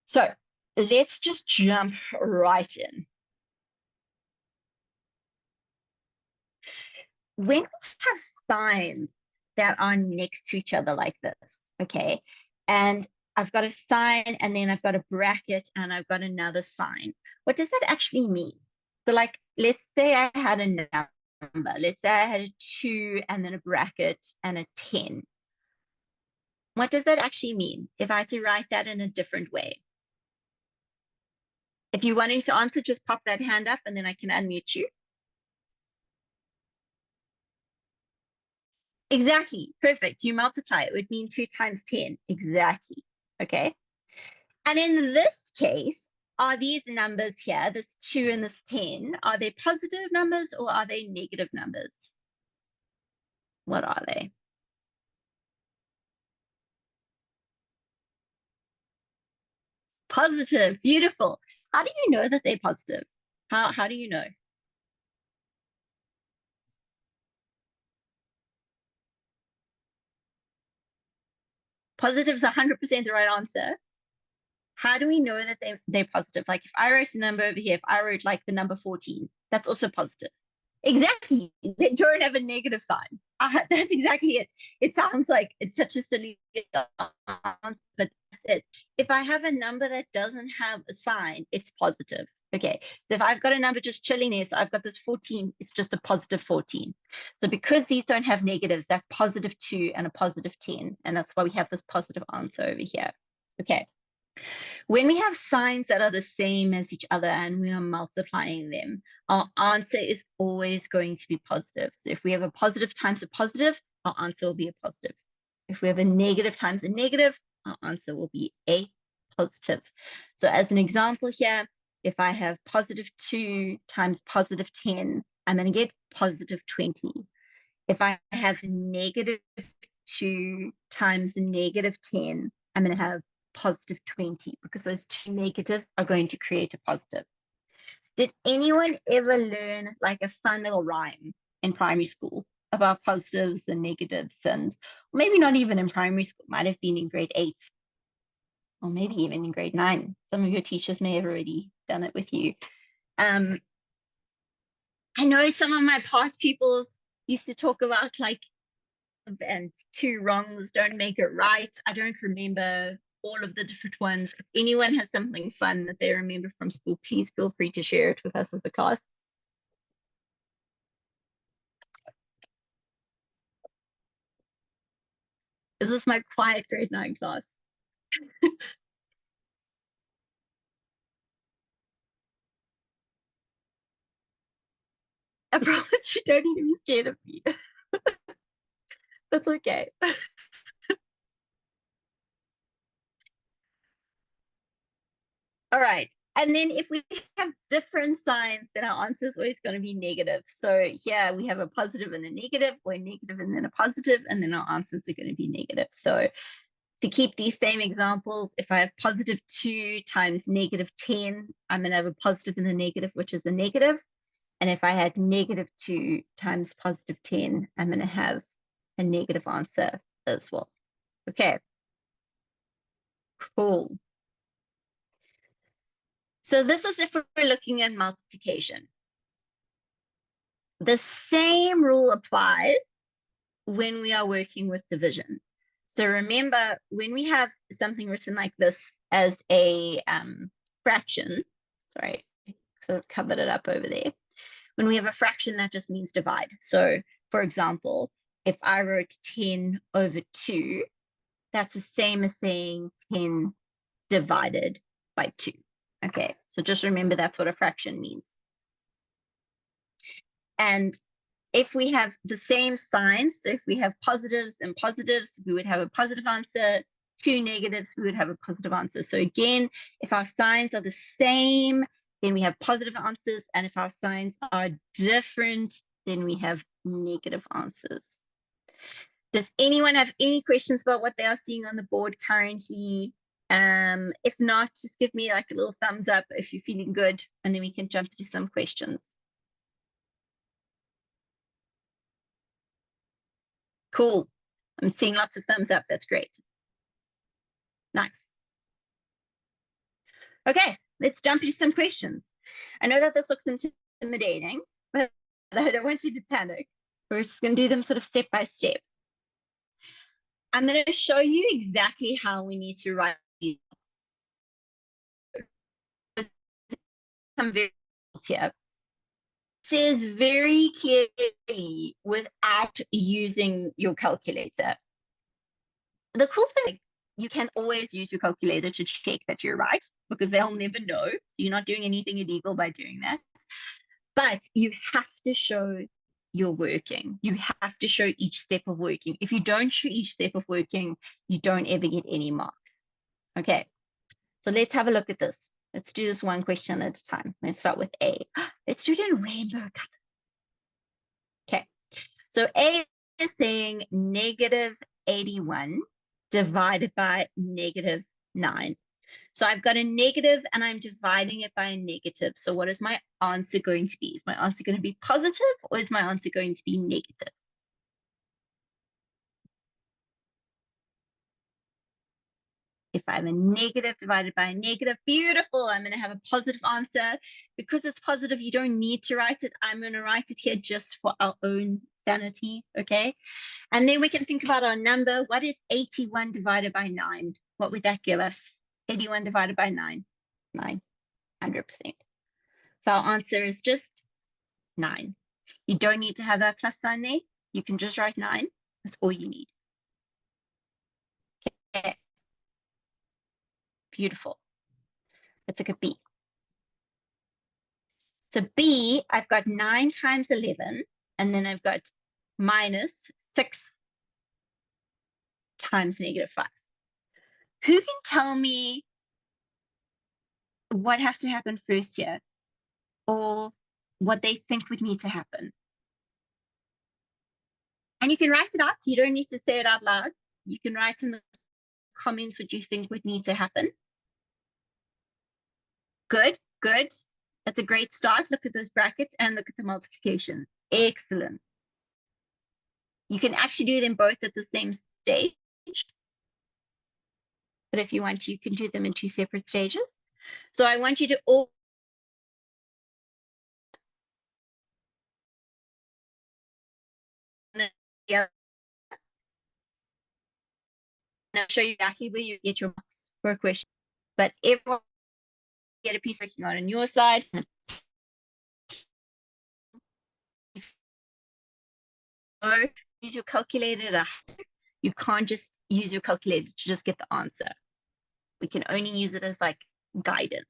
So let's just jump right in. When we have signs that are next to each other like this, okay, and I've got a sign and then I've got a bracket and I've got another sign, what does that actually mean? So like, let's say I had a number, let's say I had a 2 and then a bracket and a 10. What does that actually mean if I had to write that in a different way? If you're wanting to answer, just pop that hand up and then I can unmute you. Exactly. Perfect. You multiply it would mean 2 times 10. Exactly. Okay. And in this case, are these numbers here, this 2 and this 10, are they positive numbers or are they negative numbers? What are they? Positive. Beautiful. How do you know that they're positive? How do you know? Positive is 100% the right answer. How do we know that they're positive? Like if I wrote a number over here, if I wrote like the number 14, that's also positive. Exactly. They don't have a negative sign. That's exactly it. It sounds like it's such a silly answer, but that's it. If I have a number that doesn't have a sign, it's positive. Okay. So if I've got a number just chilling there, so I've got this 14, it's just a positive 14. So because these don't have negatives, that's positive 2 and a positive 10. And that's why we have this positive answer over here. Okay. When we have signs that are the same as each other and we are multiplying them, our answer is always going to be positive. So if we have a positive times a positive, our answer will be a positive. If we have a negative times a negative, our answer will be a positive. So as an example here, if I have positive 2 times positive 10, I'm going to get positive 20. If I have negative 2 times negative 10, I'm going to have positive 20 because those two negatives are going to create a positive. Did anyone ever learn like a fun little rhyme in primary school about positives and negatives? And maybe not even in primary school, might have been in grade 8 or maybe even in grade 9. Some of your teachers may have already done it with you. I know some of my past pupils used to talk about like, and 2 wrongs don't make it right. I don't remember all of the different ones. If anyone has something fun that they remember from school, please feel free to share it with us as a class. This is my quiet grade 9 class. I promise you don't need to be scared of me. That's okay. All right. And then if we have different signs, then our answer is always going to be negative. So here we have a positive and a negative, or a negative and then a positive, and then our answers are going to be negative. So to keep these same examples, if I have positive 2 times negative 10, I'm going to have a positive and a negative, which is a negative. And if I had negative 2 times positive 10, I'm going to have a negative answer as well. Okay, cool. So this is if we're looking at multiplication. The same rule applies when we are working with division. So remember, when we have something written like this as a fraction, sorry, sort of covered it up over there. When we have a fraction, that just means divide. So for example, if I wrote 10 over 2, that's the same as saying 10 divided by 2. Okay, so just remember that's what a fraction means. And if we have the same signs, so if we have positives and positives, we would have a positive answer. 2 negatives, we would have a positive answer. So again, if our signs are the same, then we have positive answers. And if our signs are different, then we have negative answers. Does anyone have any questions about what they are seeing on the board currently? If not, just give me like a little thumbs up if you're feeling good, and then we can jump to some questions. Cool. I'm seeing lots of thumbs up. That's great. Nice. Okay, let's jump into some questions. I know that this looks intimidating, but I don't want you to panic. We're just going to do them sort of step by step. I'm going to show you exactly how we need to write these. Some variables here. It says very clearly without using your calculator. The cool thing, you can always use your calculator to check that you're right, because they'll never know. So you're not doing anything illegal by doing that. But you have to show you're working. You have to show each step of working. If you don't show each step of working, you don't ever get any marks. Okay, so let's have a look at this. Let's do this one question at a time. Let's start with A. Let's do it in rainbow color. Okay, so A is saying negative 81 divided by negative 9. So I've got a negative and I'm dividing it by a negative. So what is my answer going to be? Is my answer going to be positive or is my answer going to be negative? If I have a negative divided by a negative, beautiful, I'm going to have a positive answer. Because it's positive, you don't need to write it. I'm going to write it here just for our own sanity, okay? And then we can think about our number. What is 81 divided by 9? What would that give us? 81 divided by 9, 9, 100%. So our answer is just 9. You don't need to have that plus sign there. You can just write 9. That's all you need. Okay. Beautiful. Let's look at B. So B, I've got 9 times 11, and then I've got minus 6 times negative 5. Who can tell me what has to happen first here, or what they think would need to happen? And you can write it out. You don't need to say it out loud. You can write in the comments what you think would need to happen. Good, good. That's a great start. Look at those brackets and look at the multiplication. Excellent. You can actually do them both at the same stage. But if you want to, you can do them in 2 separate stages. So I want you to all I'll show you exactly where you get your marks for a question. But everyone get a piece working on your side. Or use your calculator. You can't just use your calculator to just get the answer. We can only use it as like guidance.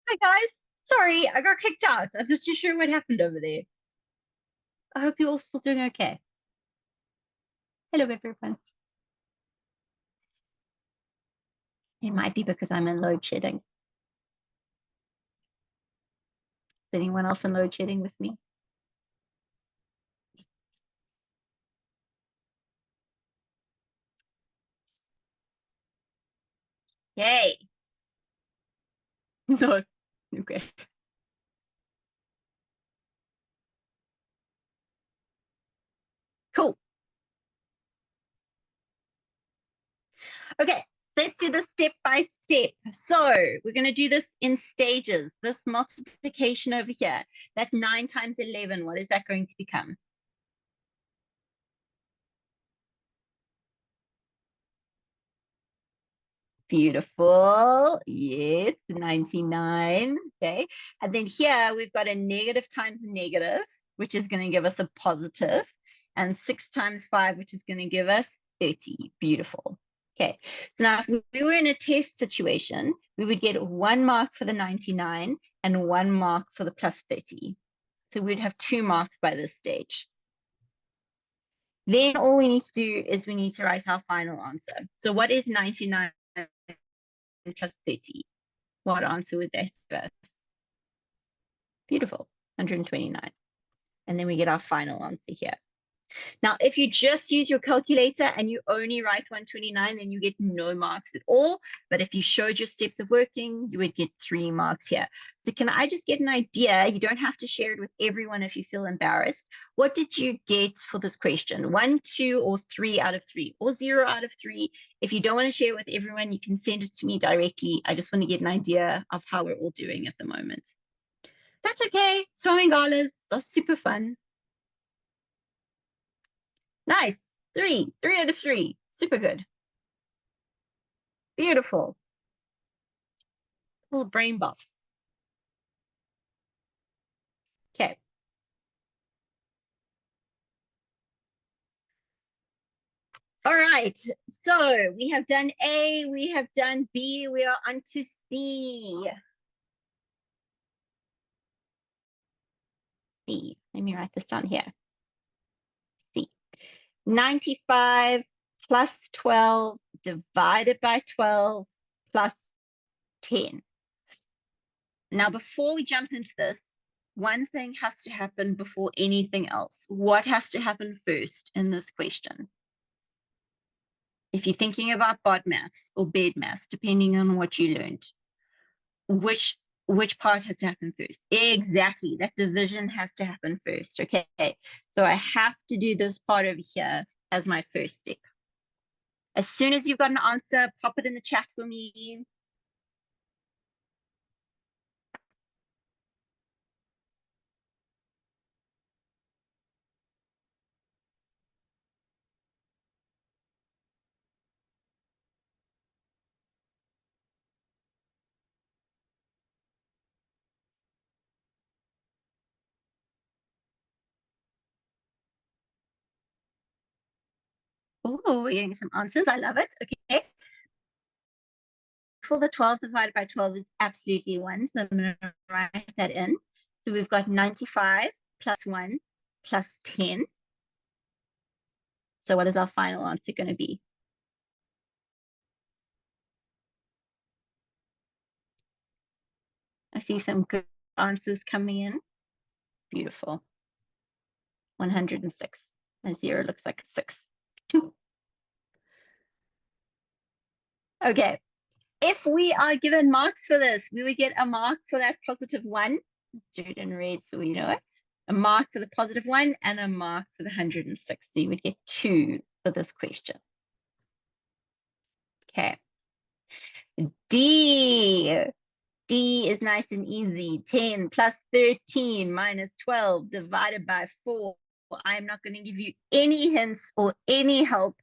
Hi guys, sorry, I got kicked out. I'm not too sure what happened over there. I hope you're all still doing okay. Hello everyone. It might be because I'm in load shedding. Is anyone else in load shedding with me? Yay. No. Okay. Cool. Okay, let's do this step by step. So we're going to do this in stages. This multiplication over here, that 9 times 11, what is that going to become? Beautiful. Yes, 99. Okay. And then here we've got a negative times a negative, which is going to give us a positive, and 6 times 5, which is going to give us 30. Beautiful. Okay. So now if we were in a test situation, we would get 1 mark for the 99 and 1 mark for the plus 30. So we'd have 2 marks by this stage. Then all we need to do is we need to write our final answer. So what is 99 plus 30? What answer would that give us? Beautiful, 129. And then we get our final answer here. Now, if you just use your calculator and you only write 129, then you get no marks at all. But if you showed your steps of working, you would get 3 marks here. So can I just get an idea? You don't have to share it with everyone if you feel embarrassed. What did you get for this question? 1, 2, or 3 out of 3, or 0 out of 3? If you don't want to share it with everyone, you can send it to me directly. I just want to get an idea of how we're all doing at the moment. That's okay. Swimming galas are super fun. Nice. 3 out of 3. Super good. Beautiful. Little brain buffs. Okay. All right. So we have done A, we have done B, we are on to C. C. Let me write this down here. C. 95 plus 12 divided by 12 plus 10. Now, before we jump into this, one thing has to happen before anything else. What has to happen first in this question? If you're thinking about bod maths or bed maths, depending on what you learned, which part has to happen first? Exactly, that division has to happen first. Okay, so I have to do this part over here as my first step. As soon as you've got an answer, pop it in the chat for me. Oh, we're getting some answers. I love it. Okay. For the 12 divided by 12 is absolutely 1. So I'm going to write that in. So we've got 95 plus 1 plus 10. So what is our final answer going to be? I see some good answers coming in. Beautiful. 106. A 0 looks like a 6. Okay. If we are given marks for this, we would get a mark for that positive 1. Do it in red so we know it. A mark for the positive 1 and a mark for the 106. So you would get 2 for this question. Okay. D. D is nice and easy. 10 plus 13 minus 12 divided by 4. I'm not going to give you any hints or any help.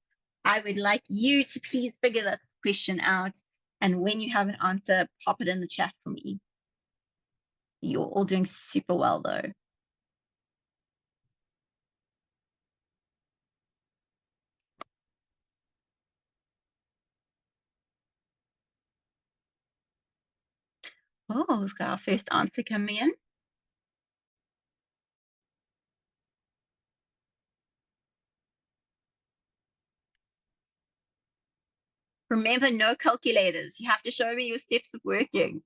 I would like you to please figure that question out. And when you have an answer, pop it in the chat for me. You're all doing super well, though. Oh, we've got our first answer coming in. Remember, no calculators. You have to show me your steps of working.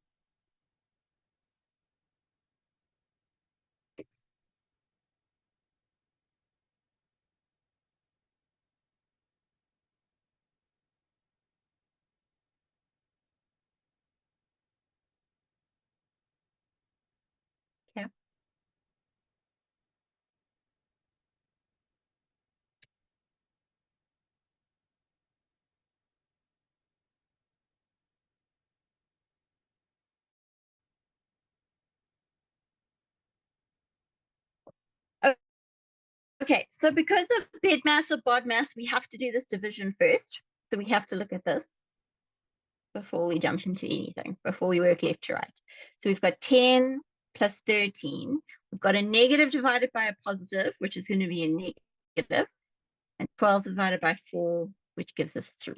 Okay. Okay, so because of bed mass or bod mass, we have to do this division first. So we have to look at this before we jump into anything, before we work left to right. So we've got 10 plus 13. We've got a negative divided by a positive, which is going to be a negative, and 12 divided by 4, which gives us 3.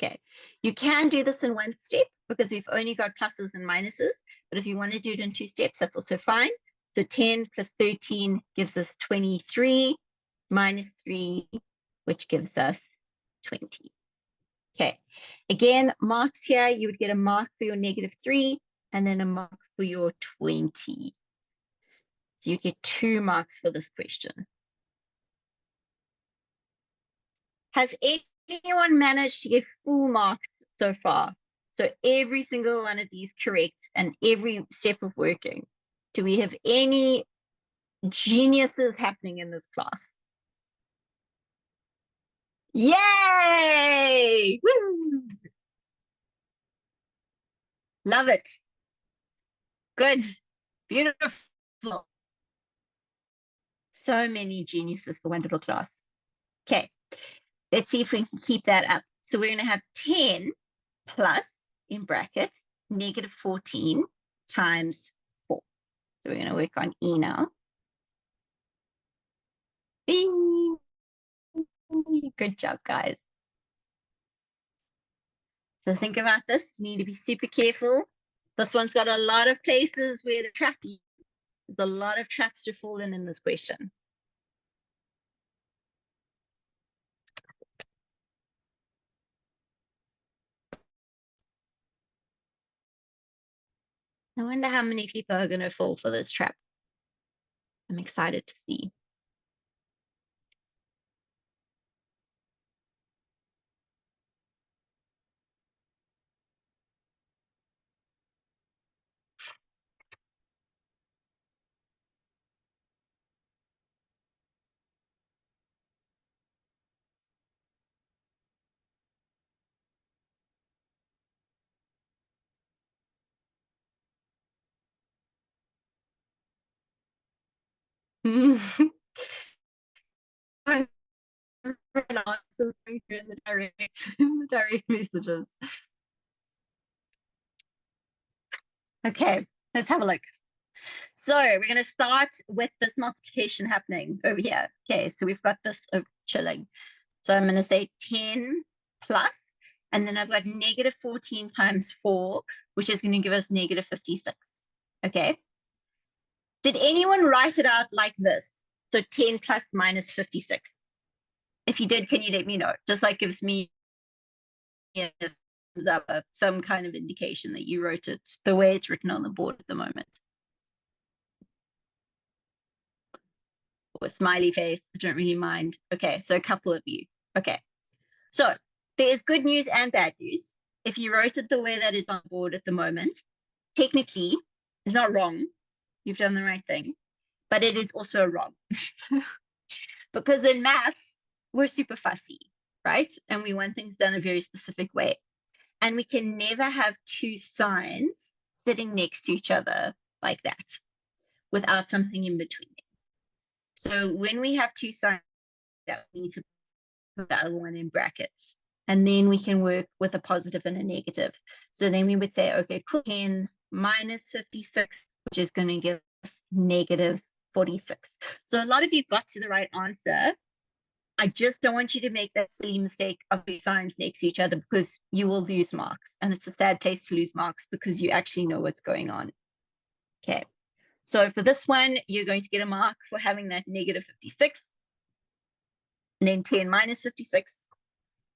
Okay, you can do this in one step because we've only got pluses and minuses, but if you want to do it in 2 steps, that's also fine. So 10 plus 13 gives us 23 minus 3, which gives us 20. Okay, again, marks here, you would get a mark for your negative 3 and then a mark for your 20. So you get 2 marks for this question. Has anyone managed to get full marks so far? So every single one of these correct and every step of working. Do we have any geniuses happening in this class? Yay! Woo! Love it. Good. Beautiful. So many geniuses for one little class. Okay, let's see if we can keep that up. So we're going to have 10 plus, in brackets, negative 14 times 4. So we're going to work on E now. Bing! Good job, guys. So think about this. You need to be super careful. This one's got a lot of places where to trap you. There's a lot of traps to fall in this question. I wonder how many people are going to fall for this trap. I'm excited to see. In the direct messages. Okay, let's have a look. So we're going to start with this multiplication happening over here. Okay, so we've got this chilling. So I'm going to say 10 plus, and then I've got negative 14 times 4, which is going to give us negative 56. Okay. Did anyone write it out like this? So 10 plus minus 56. If you did, can you let me know? Just like gives me some kind of indication that you wrote it the way it's written on the board at the moment. Or smiley face, I don't really mind. Okay, so a couple of you. Okay, so there's good news and bad news. If you wrote it the way that is on the board at the moment, technically, it's not wrong. You've done the right thing, but it is also wrong. Because in maths, we're super fussy, right? And we want things done a very specific way. And we can never have two signs sitting next to each other like that without something in between. So when we have two signs, that we need to put the other one in brackets. And then we can work with a positive and a negative. So then we would say, okay, cool, 10 minus 56, which is going to give us negative 46. So a lot of you got to the right answer. I just don't want you to make that silly mistake of the signs next to each other, because you will lose marks. And it's a sad place to lose marks because you actually know what's going on. Okay. So for this one, you're going to get a mark for having that negative 56, and then 10 minus 56,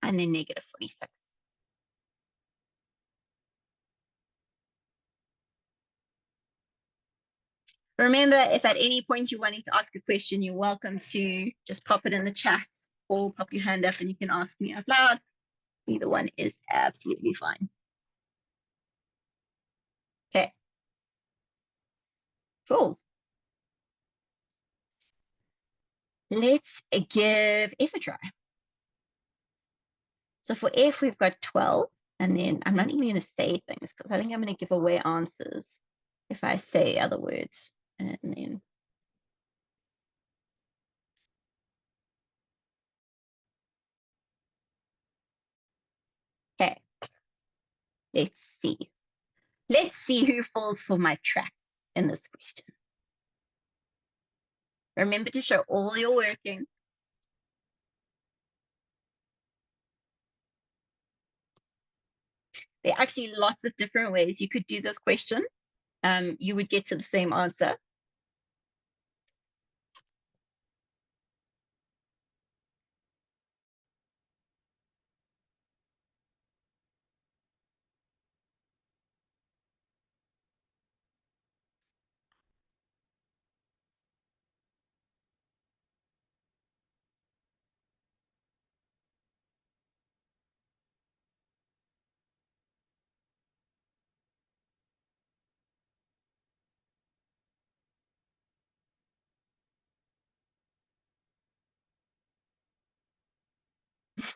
and then negative 46. Remember, if at any point you're wanting to ask a question, you're welcome to just pop it in the chat or pop your hand up and you can ask me out loud. Either one is absolutely fine. Okay. Cool. Let's give F a try. So for F, we've got 12. And then I'm not even going to say things because I think I'm going to give away answers if I say other words. And then okay, let's see. Let's see who falls for my traps in this question. Remember to show all your working. There are actually lots of different ways you could do this question. You would get to the same answer.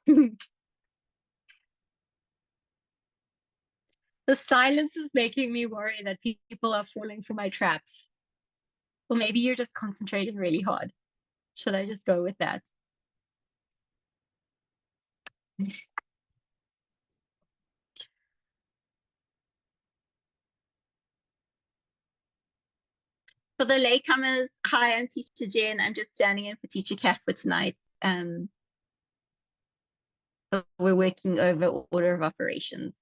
The silence is making me worry that people are falling for my traps. Or maybe you're just concentrating really hard. Should I just go with that? For the latecomers, hi, I'm Teacher Jen. I'm just standing in for Teacher Kat for tonight. We're working over order of operations.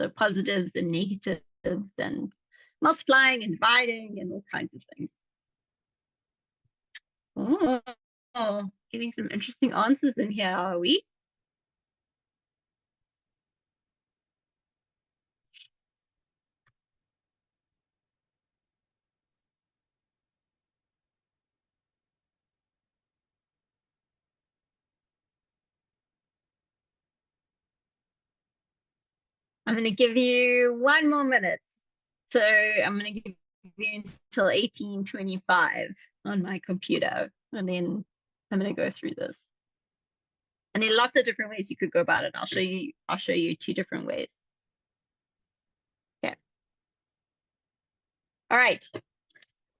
So positives and negatives and multiplying and dividing and all kinds of things. Oh, getting some interesting answers in here, are we? I'm going to give you 1 more minute. So I'm going to give you until 1825 on my computer. And then I'm going to go through this. And there are lots of different ways you could go about it. I'll show you 2 different ways. Okay. All right.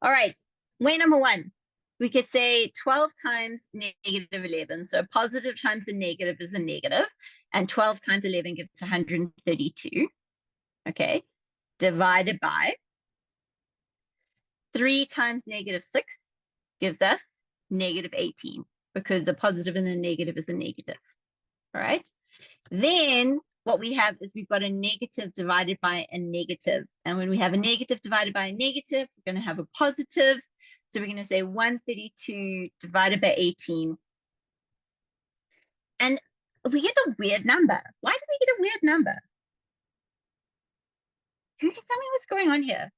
All right. Way number 1. We could say 12 times negative 11. So positive times a negative is a negative. And 12 times 11 gives 132. Okay. Divided by 3 times negative 6 gives us negative 18, because the positive and the negative is a negative. All right. Then what we have is we've got a negative divided by a negative. And when we have a negative divided by a negative, we're going to have a positive. So we're going to say 132 divided by 18. And we get a weird number. Why do we get a weird number? Who can tell me what's going on here?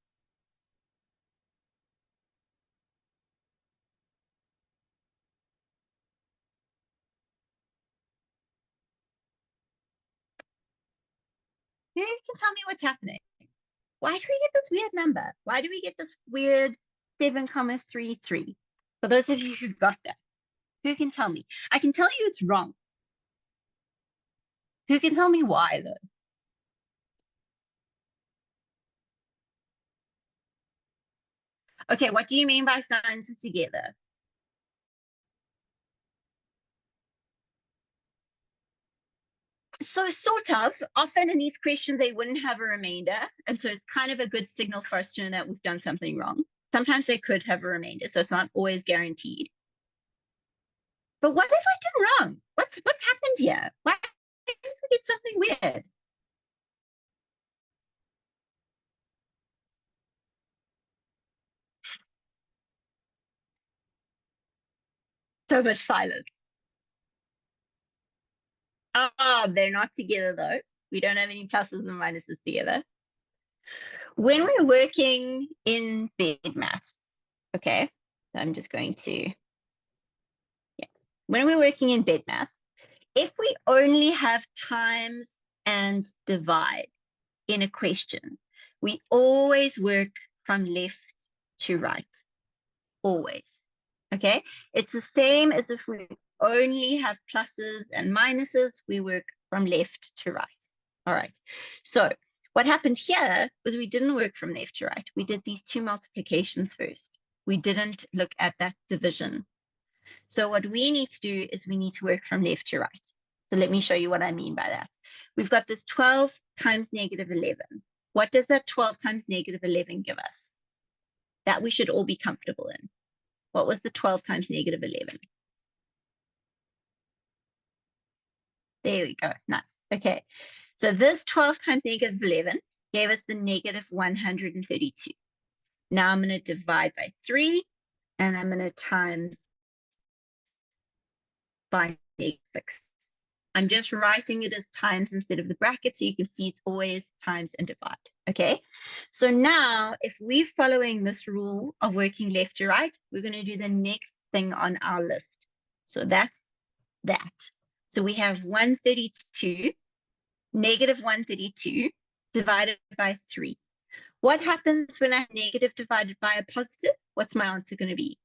Who can tell me what's happening? Why do we get this weird number? Why do we get this weird 7,33? For those of you who got that, who can tell me? I can tell you it's wrong. Who can tell me why, though? Okay, what do you mean by signs are together? So sort of. Often in these questions, they wouldn't have a remainder. And so it's kind of a good signal for us to know that we've done something wrong. Sometimes they could have a remainder, so it's not always guaranteed. But what if I did wrong? What's happened here? Why did we get something weird? So much silence. Oh, they're not together though. We don't have any pluses and minuses together. When we're working in bed maths, okay, so I'm just going to, yeah. When we're working in bed maths, if we only have times and divide in a question, we always work from left to right, always, okay? It's the same as if we only have pluses and minuses, we work from left to right. All right, so what happened here was we didn't work from left to right. We did these 2 multiplications first. We didn't look at that division. So what we need to do is we need to work from left to right. So let me show you what I mean by that. We've got this 12 times negative 11. What does that 12 times negative 11 give us? That we should all be comfortable in. What was the 12 times negative 11? There we go. Nice. Okay. So this 12 times negative 11 gave us the negative 132. Now I'm going to divide by 3, and I'm going to times by 6. I'm just writing it as times instead of the bracket, so you can see it's always times and divide. Okay. So now if we're following this rule of working left to right, we're going to do the next thing on our list. So that's that. So we have 132, negative 132 divided by 3. What happens when I have negative divided by a positive? What's my answer going to be?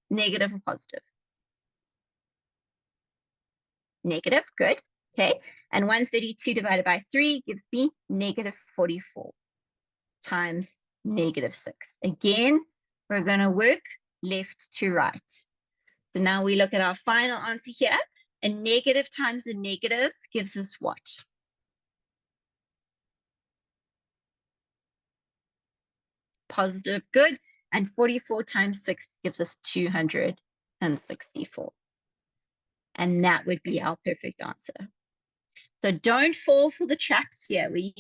Negative or positive? Negative, good. Okay, and 132 divided by 3 gives me negative 44 times negative 6. Again, we're going to work left to right. So now we look at our final answer here. A negative times a negative gives us what? Positive, good. And 44 times 6 gives us 264. And that would be our perfect answer. So don't fall for the traps here where you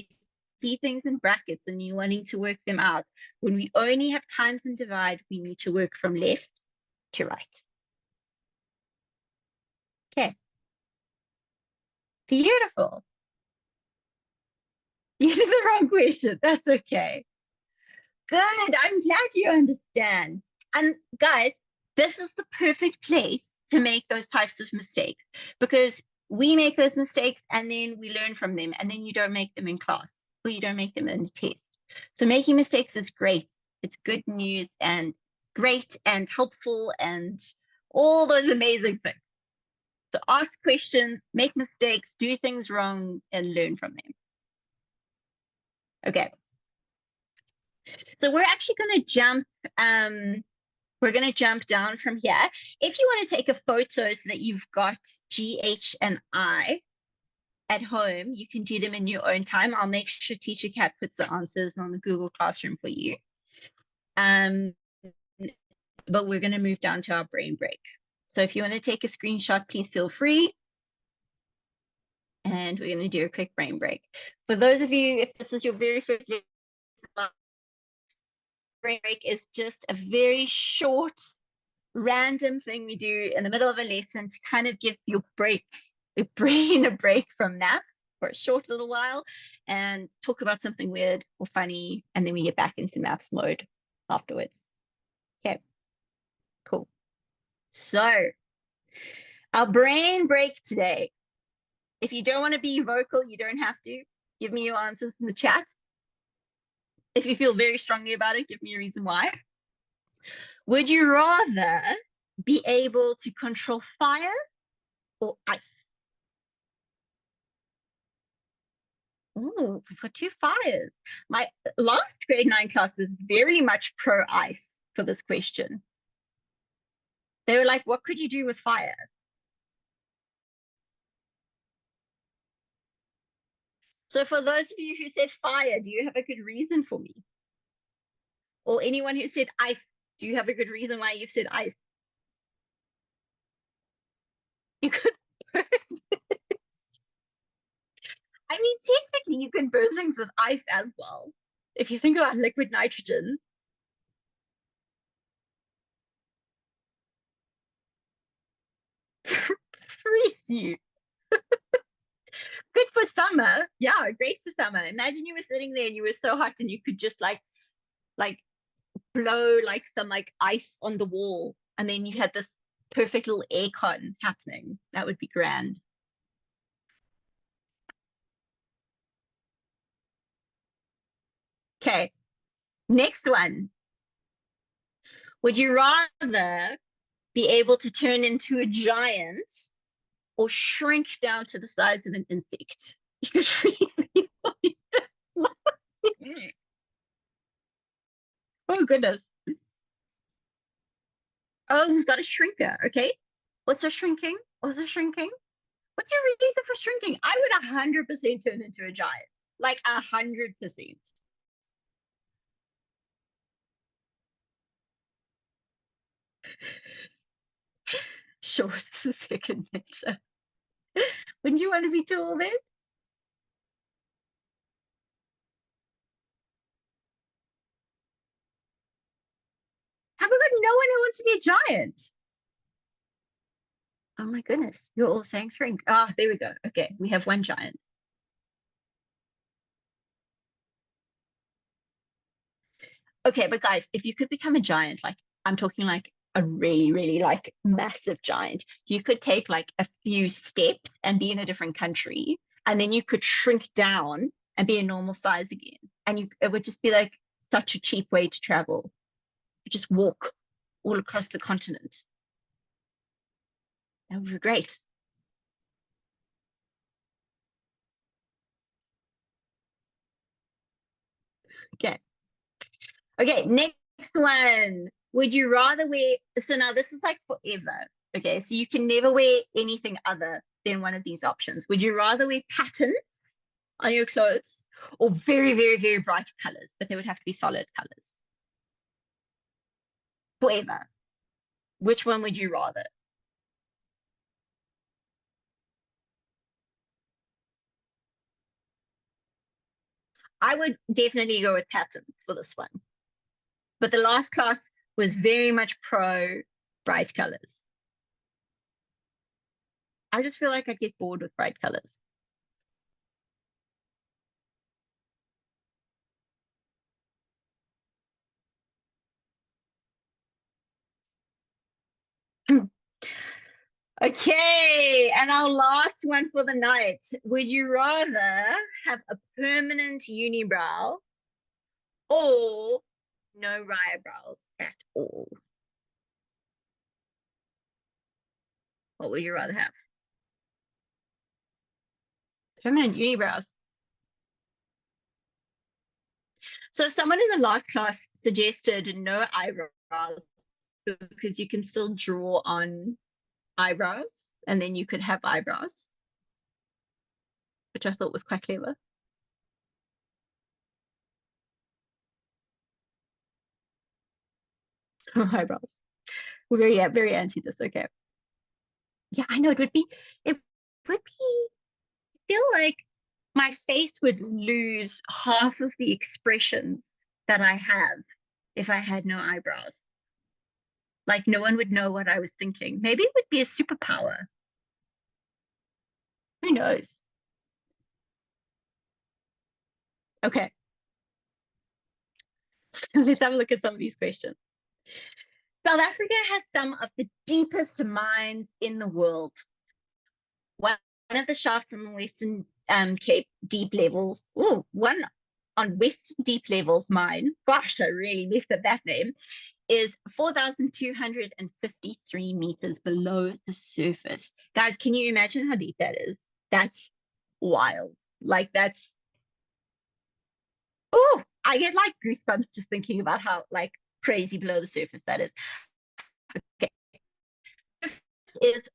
see things in brackets and you're wanting to work them out. When we only have times and divide, we need to work from left to right. Okay. Beautiful. You did the wrong question. That's okay. Good. I'm glad you understand. And guys, this is the perfect place to make those types of mistakes because we make those mistakes and then we learn from them and then you don't make them in class or you don't make them in the test. So making mistakes is great. It's good news and great and helpful and all those amazing things. So ask questions, make mistakes, do things wrong and learn from them. Okay. So we're actually going to jump we're going to jump down from here. If you want to take a photo so that you've got GH and I at home, you can do them in your own time. I'll make sure Teacher Cat puts the answers on the Google Classroom for you. But we're going to move down to our brain break. So if you want to take a screenshot, please feel free. And we're going to do a quick brain break. For those of you, if this is your very first brain break, is just a very short random thing we do in the middle of a lesson to kind of give your brain a break from maths for a short little while and talk about something weird or funny, and then we get back into maths mode afterwards. Okay, cool. So our brain break today. If you don't want to be vocal, you don't have to. Give me your answers in the chat. If you feel very strongly about it, give me a reason why. Would you rather be able to control fire or ice? Oh, we've got 2 fires. My last grade 9 class was very much pro ice for this question. They were like, what could you do with fire? So for those of you who said fire, do you have a good reason for me? Or anyone who said ice, do you have a good reason why you said ice? You could burn. I mean, technically you can burn things with ice as well. If you think about liquid nitrogen. Freeze you. Good for summer. Yeah, great for summer. Imagine you were sitting there and you were so hot and you could just like blow like some like ice on the wall and then you had this perfect little aircon happening. That would be grand. Okay, next one. Would you rather be able to turn into a giant or shrink down to the size of an insect? You could freeze people. Oh goodness. Oh, we've got a shrinker. Okay. What's a shrinking? What's a shrinking? What's your reason for shrinking? I would 100% turn into a giant. Like 100%. Sure, this is second nature. Wouldn't you want to be tall then? Have we got no one who wants to be a giant? Oh my goodness, you're all saying shrink. Ah, there we go. Okay, we have one giant. Okay, but guys, if you could become a giant, like I'm talking like a really, really like massive giant, you could take like a few steps and be in a different country, and then you could shrink down and be a normal size again. And it would just be like such a cheap way to travel. You just walk all across the continent. That would be great. Okay. Okay, next one. Would you rather wear, so now this is like forever. Okay, so you can never wear anything other than one of these options. Would you rather wear patterns on your clothes or very, very, very bright colors, but they would have to be solid colors? Forever. Which one would you rather? I would definitely go with patterns for this one. But the last class was very much pro bright colors. I just feel like I'd get bored with bright colors. Okay, and our last one for the night. Would you rather have a permanent unibrow or no eyebrows at all? What would you rather have? Permanent unibrows. So someone in the last class suggested no eyebrows because you can still draw on eyebrows and then you could have eyebrows, which I thought was quite clever. Eyebrows. We're very anti this. Okay. Yeah, I know it would be, I feel like my face would lose half of the expressions that I have if I had no eyebrows. Like no one would know what I was thinking. Maybe it would be a superpower. Who knows? Okay, let's have a look at some of these questions. South Africa has some of the deepest mines in the world. One of the shafts on the Western Cape deep levels, one on West Deep Levels mine, gosh, I really messed up that name, is 4,253 meters below the surface. Guys, can you imagine how deep that is? That's wild. Like that's, oh, I get like goosebumps just thinking about how like crazy below the surface that is. Okay, is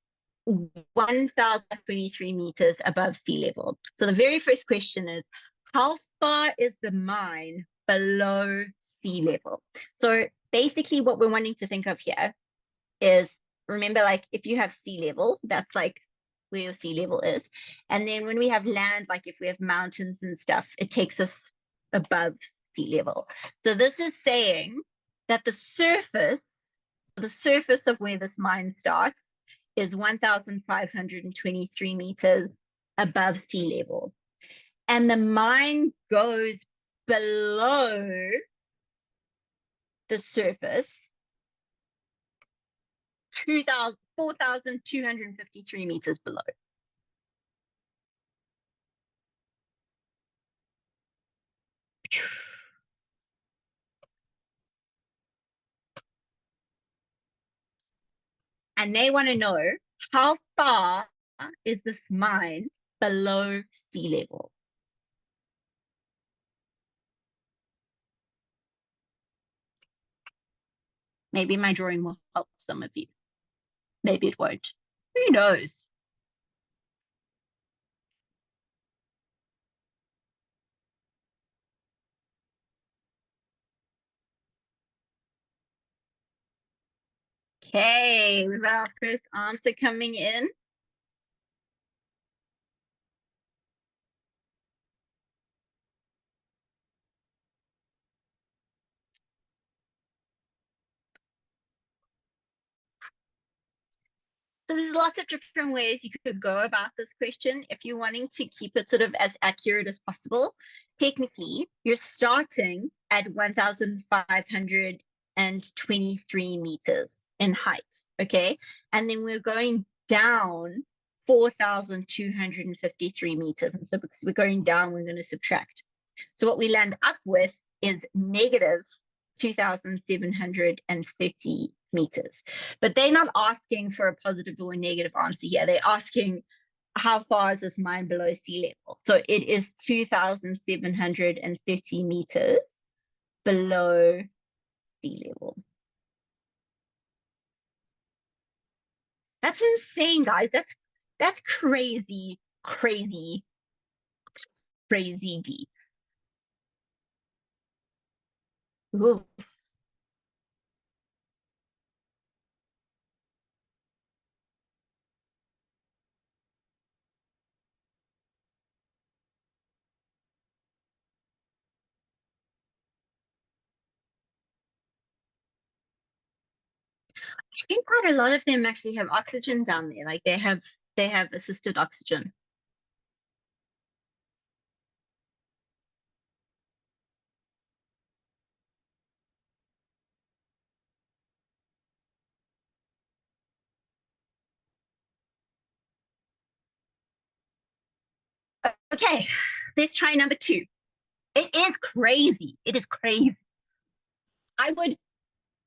1,023 meters above sea level. So the very first question is, how far is the mine below sea level? So basically what we're wanting to think of here is, remember, like if you have sea level, that's like where your sea level is. And then when we have land, like if we have mountains and stuff, it takes us above sea level. So this is saying that the surface of where this mine starts is 1,523 meters above sea level. And the mine goes below the surface 4,253 meters below. And they want to know, how far is this mine below sea level? Maybe my drawing will help some of you. Maybe it won't. Who knows? Okay, we've got our first answer coming in. So there's lots of different ways you could go about this question. If you're wanting to keep it sort of as accurate as possible, technically you're starting at 1,523 meters in height, okay? And then we're going down 4,253 meters. And so because we're going down, we're going to subtract. So what we land up with is negative 2,730 meters. But they're not asking for a positive or a negative answer here. They're asking, how far is this mine below sea level? So it is 2,730 meters below sea level. That's insane, guys. That's crazy, crazy, crazy deep. Ooh. I think quite a lot of them actually have oxygen down there. Like they have assisted oxygen. Okay, let's try number 2. It is crazy. It is crazy. I would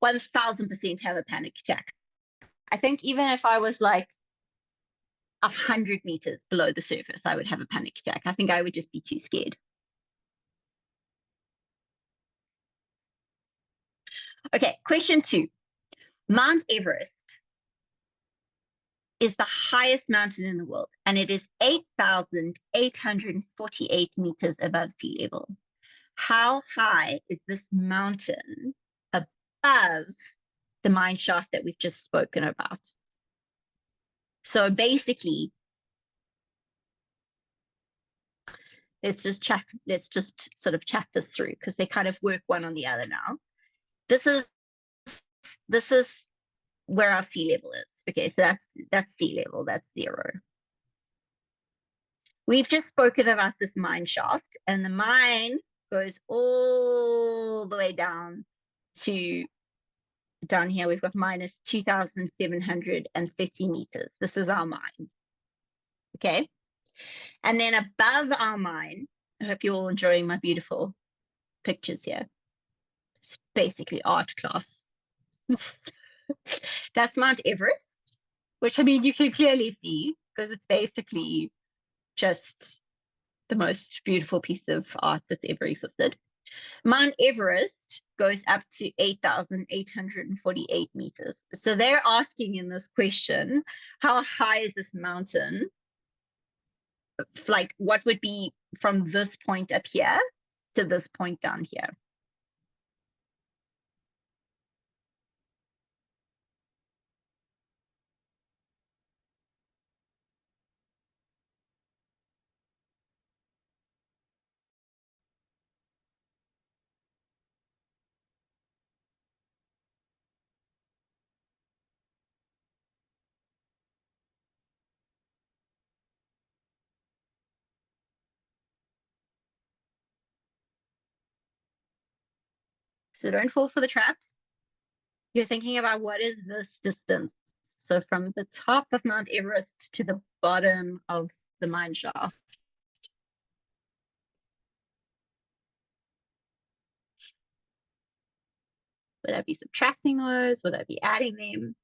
1000% have a panic attack. I think even if I was like 100 meters below the surface, I would have a panic attack. I think I would just be too scared. Okay, question 2. Mount Everest is the highest mountain in the world, and it is 8,848 meters above sea level. How high is this mountain above the mine shaft that we've just spoken about? So basically, let's just sort of chat this through because they kind of work one on the other now. This is where our sea level is. Okay, so that's sea level, that's 0. We've just spoken about this mine shaft, and the mine goes all the way down to down here. We've got minus 2,750 meters. This is our mine. Okay. And then above our mine, I hope you're all enjoying my beautiful pictures here. It's basically art class. That's Mount Everest, which I mean, you can clearly see because it's basically just the most beautiful piece of art that's ever existed. Mount Everest goes up to 8,848 meters. So they're asking in this question, how high is this mountain? Like, what would be from this point up here to this point down here? So don't fall for the traps. You're thinking about what is this distance? So from the top of Mount Everest to the bottom of the mine shaft. Would I be subtracting those? Would I be adding them?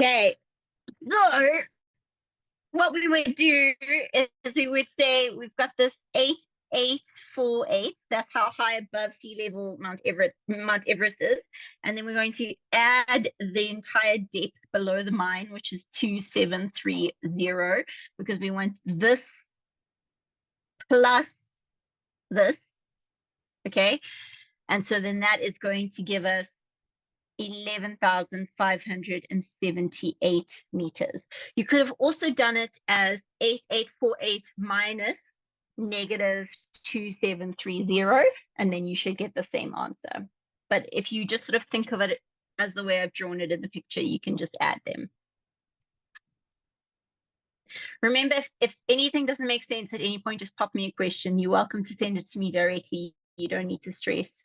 Okay, so what we would do is we would say we've got this 8,848. That's how high above sea level Mount Everest is. And then we're going to add the entire depth below the mine, which is 2,730, because we want this plus this. Okay. And so then that is going to give us 11,578 meters. You could have also done it as 8,848 minus negative 2,730, and then you should get the same answer. But if you just sort of think of it as the way I've drawn it in the picture, you can just add them. Remember, if anything doesn't make sense at any point, just pop me a question. You're welcome to send it to me directly. You don't need to stress.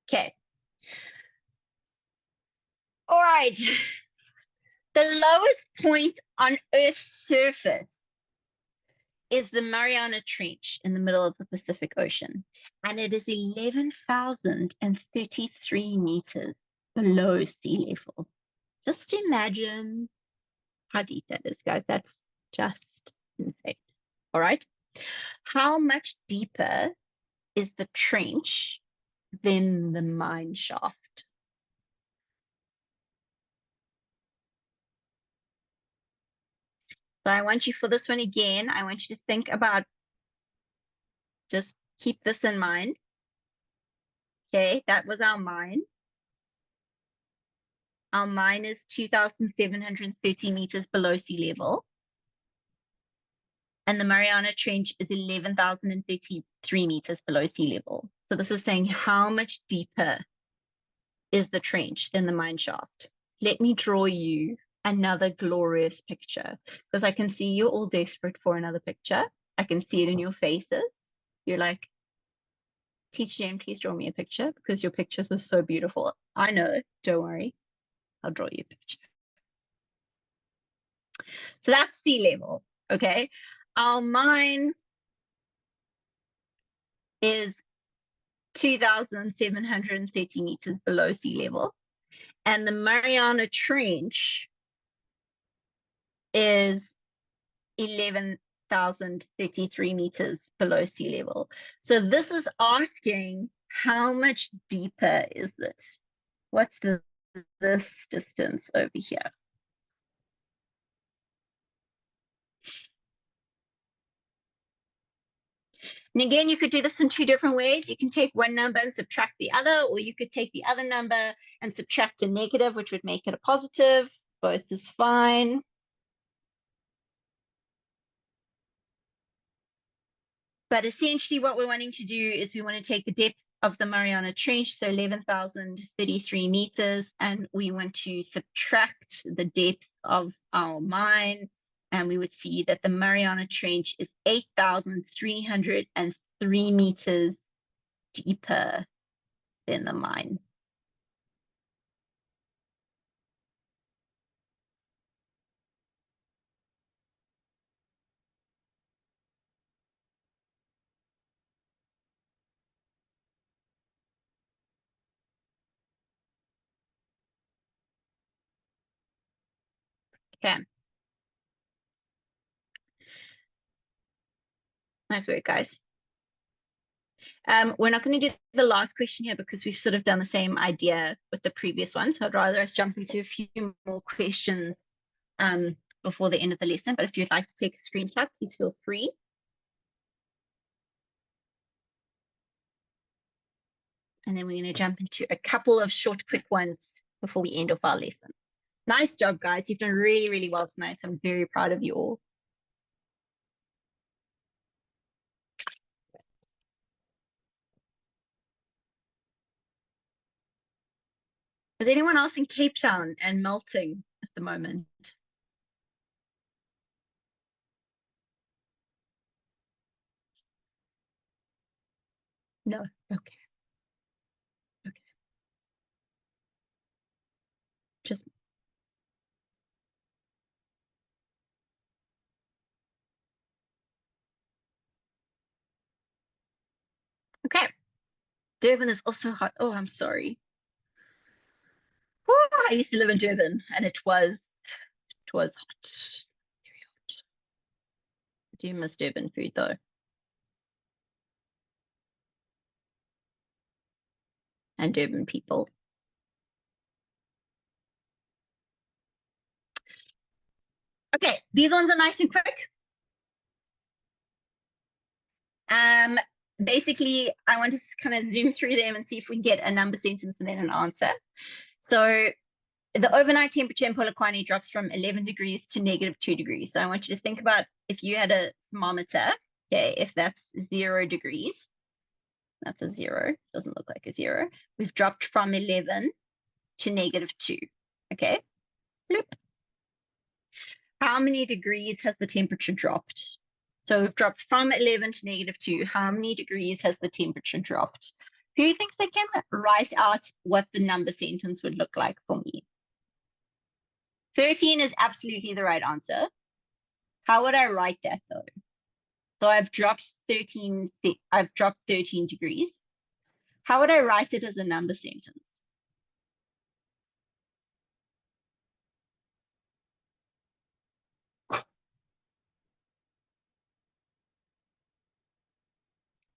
Okay. All right. The lowest point on Earth's surface is the Mariana Trench in the middle of the Pacific Ocean. And it is 11,033 meters below sea level. Just imagine how deep that is, guys. That's just insane. All right. How much deeper is the trench than the mine shaft? So I want you for this one again, I want you to think about, just keep this in mind. Okay, that was our mine. Our mine is 2,730 meters below sea level. And the Mariana Trench is 11,033 meters below sea level. So this is saying how much deeper is the trench than the mine shaft. Let me draw you another glorious picture, because I can see you're all desperate for another picture. I can see it in your faces. You're like, Teacher Jane, please draw me a picture, because your pictures are so beautiful. I know, don't worry. I'll draw you a picture. So that's sea level, okay? Our mine is 2,730 meters below sea level. And the Mariana Trench is 11,033 meters below sea level. So this is asking, how much deeper is it? What's this distance over here? And again, you could do this in two different ways. You can take one number and subtract the other, or you could take the other number and subtract a negative, which would make it a positive. Both is fine. But essentially what we're wanting to do is we want to take the depth of the Mariana Trench, so 11,033 meters, and we want to subtract the depth of our mine, and we would see that the Mariana Trench is 8,303 meters deeper than the mine. Okay. Nice work, guys. We're not going to do the last question here because we've sort of done the same idea with the previous one. So I'd rather us jump into a few more questions before the end of the lesson. But if you'd like to take a screenshot, please feel free. And then we're going to jump into a couple of short, quick ones before we end off our lesson. Nice job, guys. You've done really, really well tonight. I'm very proud of you all. Is anyone else in Cape Town and melting at the moment? No. Okay. Okay. Just okay. Durban is also hot. Oh, I'm sorry. Oh, I used to live in Durban, and it was hot. Very hot. I do miss Durban food though. And Durban people. Okay, these ones are nice and quick. Basically, I want to kind of zoom through them and see if we can get a number sentence and then an answer. So the overnight temperature in Polokwane drops from 11 degrees to -2 degrees. So I want you to think about if you had a thermometer, okay, if that's 0 degrees, that's a 0, doesn't look like a 0. We've dropped from 11 to -2, okay? Bloop. How many degrees has the temperature dropped? So we've dropped from 11 to -2. How many degrees has the temperature dropped? Who thinks they can write out what the number sentence would look like for me? 13 is absolutely the right answer. How would I write that though? So I've dropped 13 degrees. How would I write it as a number sentence?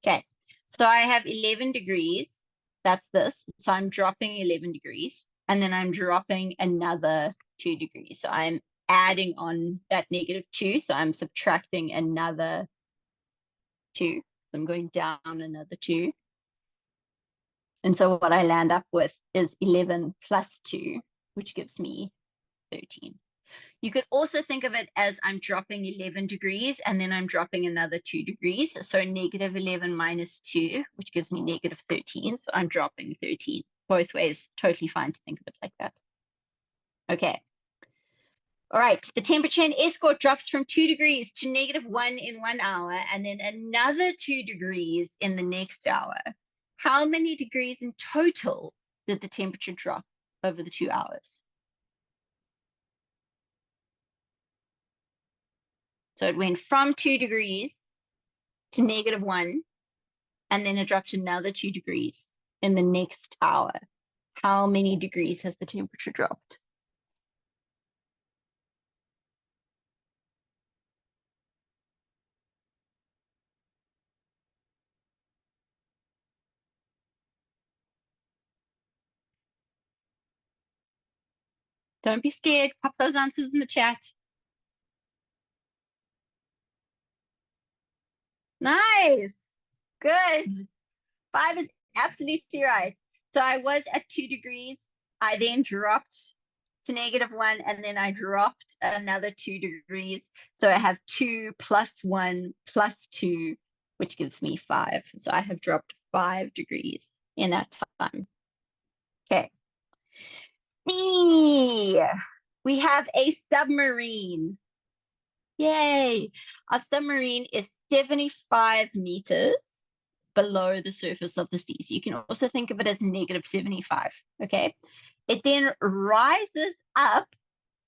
Okay, so I have 11 degrees. That's this. So I'm dropping 11 degrees, and then I'm dropping another 2 degrees. So I'm adding on that -2. So I'm subtracting another 2. So I'm going down another 2. And so what I land up with is 11 plus 2, which gives me 13. You could also think of it as I'm dropping 11 degrees and then I'm dropping another 2 degrees. So -11 minus 2, which gives me -13. So I'm dropping 13. Both ways, totally fine to think of it like that. Okay. All right. The temperature in Escort drops from 2 degrees to -1 in 1 hour and then another 2 degrees in the next hour. How many degrees in total did the temperature drop over the 2 hours? So it went from 2 degrees to -1, and then it dropped another 2 degrees in the next hour. How many degrees has the temperature dropped? Don't be scared. Pop those answers in the chat. Nice. Good. 5 is absolutely right. So I was at 2 degrees. I then dropped to -1, and then I dropped another 2 degrees. So I have 2 plus 1 plus 2, which gives me 5. So I have dropped 5 degrees in that time. Okay. We have a submarine. Yay. Our submarine is 75 meters below the surface of the sea. So you can also think of it as -75. Okay. It then rises up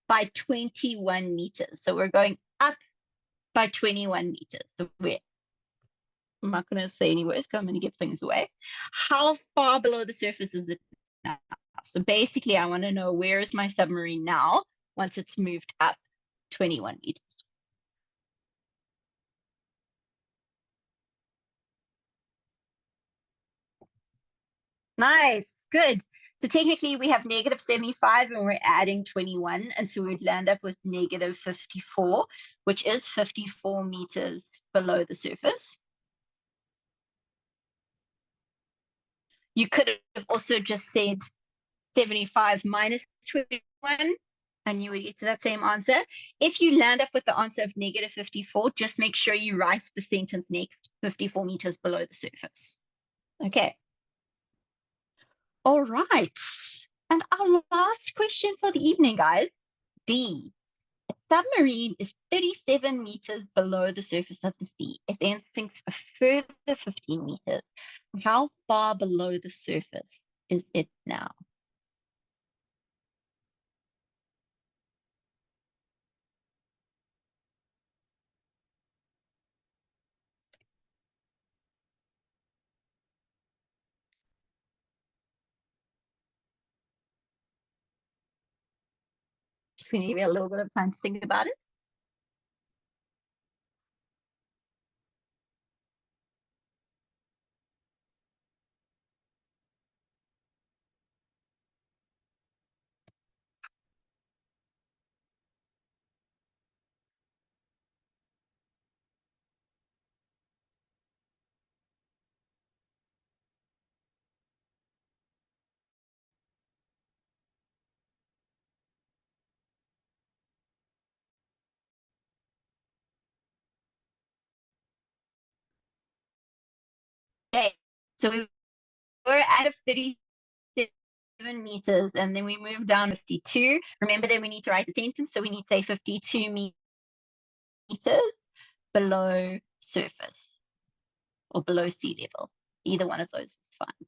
by 21 meters. So we're going up by 21 meters. So I'm not going to say any words because I'm going to give things away. How far below the surface is it now? So basically, I want to know, where is my submarine now once it's moved up 21 meters? Nice, good. So technically we have -75 and we're adding 21. And so we'd land up with -54, which is 54 meters below the surface. You could have also just said 75 minus 21, and you would get to that same answer. If you land up with the answer of -54, just make sure you write the sentence next, 54 meters below the surface. Okay. All right. And our last question for the evening, guys. D. A submarine is 37 meters below the surface of the sea. It then sinks a further 15 meters. How far below the surface is it now? Just going to give you a little bit of time to think about it. Okay, so we were at a 37 meters, and then we move down 52. Remember, then we need to write a sentence, so we need to say 52 meters below surface or below sea level. Either one of those is fine.